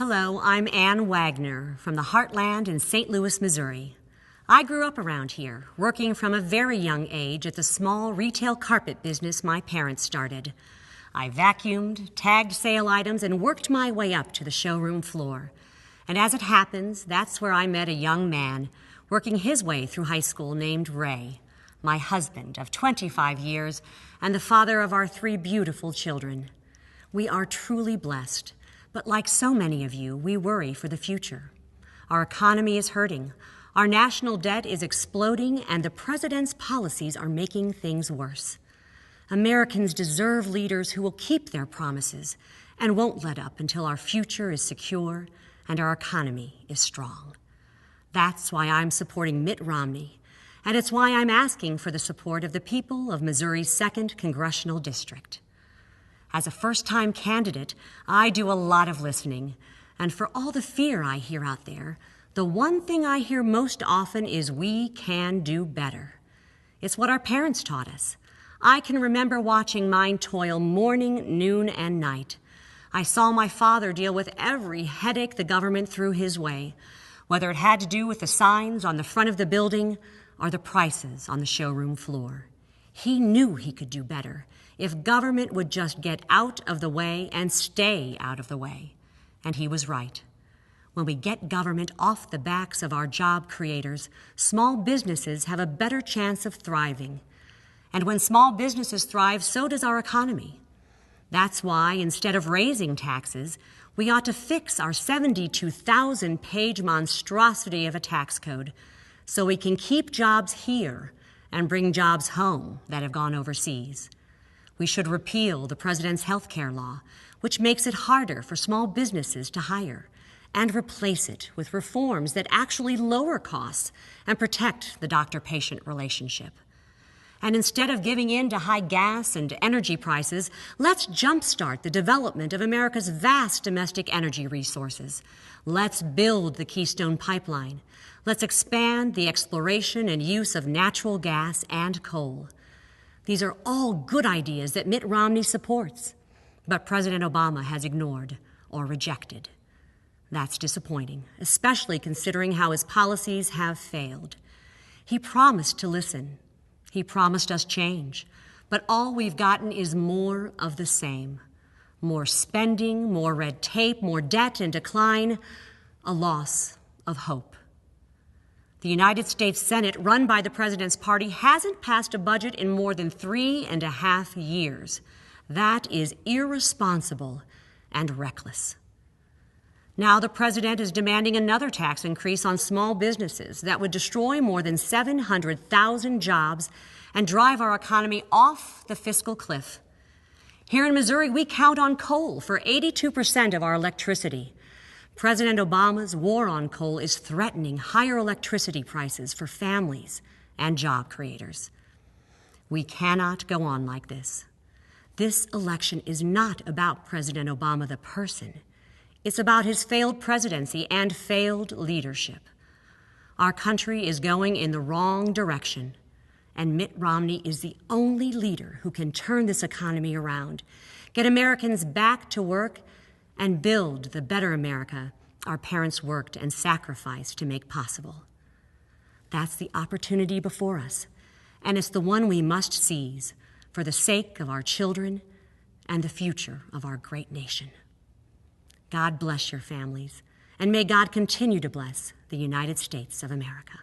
Hello, I'm Ann Wagner from the Heartland in St. Louis, Missouri. I grew up around here, working from a very young age at the small retail carpet business my parents started. I vacuumed, tagged sale items, and worked my way up to the showroom floor. And as it happens, that's where I met a young man working his way through high school named Ray, my husband of 25 years and the father of our 3 beautiful children. We are truly blessed. But like so many of you, we worry for the future. Our economy is hurting, our national debt is exploding, and the president's policies are making things worse. Americans deserve leaders who will keep their promises and won't let up until our future is secure and our economy is strong. That's why I'm supporting Mitt Romney, and it's why I'm asking for the support of the people of Missouri's 2nd Congressional District. As a first-time candidate, I do a lot of listening, and for all the fear I hear out there, the one thing I hear most often is we can do better. It's what our parents taught us. I can remember watching mine toil morning, noon, and night. I saw my father deal with every headache the government threw his way, whether it had to do with the signs on the front of the building or the prices on the showroom floor. He knew he could do better if government would just get out of the way and stay out of the way. And he was right. When we get government off the backs of our job creators, small businesses have a better chance of thriving. And when small businesses thrive, so does our economy. That's why, instead of raising taxes, we ought to fix our 72,000-page monstrosity of a tax code so we can keep jobs here and bring jobs home that have gone overseas. We should repeal the president's health care law, which makes it harder for small businesses to hire, and replace it with reforms that actually lower costs and protect the doctor-patient relationship. And instead of giving in to high gas and energy prices, let's jumpstart the development of America's vast domestic energy resources. Let's build the Keystone Pipeline. Let's expand the exploration and use of natural gas and coal. These are all good ideas that Mitt Romney supports, but President Obama has ignored or rejected. That's disappointing, especially considering how his policies have failed. He promised to listen. He promised us change, but all we've gotten is more of the same. More spending, more red tape, more debt and decline, a loss of hope. The United States Senate, run by the president's party, hasn't passed a budget in more than 3.5 years. That is irresponsible and reckless. Now the president is demanding another tax increase on small businesses that would destroy more than 700,000 jobs and drive our economy off the fiscal cliff. Here in Missouri, we count on coal for 82% of our electricity. President Obama's war on coal is threatening higher electricity prices for families and job creators. We cannot go on like this. This election is not about President Obama, the person. It's about his failed presidency and failed leadership. Our country is going in the wrong direction, and Mitt Romney is the only leader who can turn this economy around, get Americans back to work, and build the better America our parents worked and sacrificed to make possible. That's the opportunity before us, and it's the one we must seize for the sake of our children and the future of our great nation. God bless your families, and may God continue to bless the United States of America.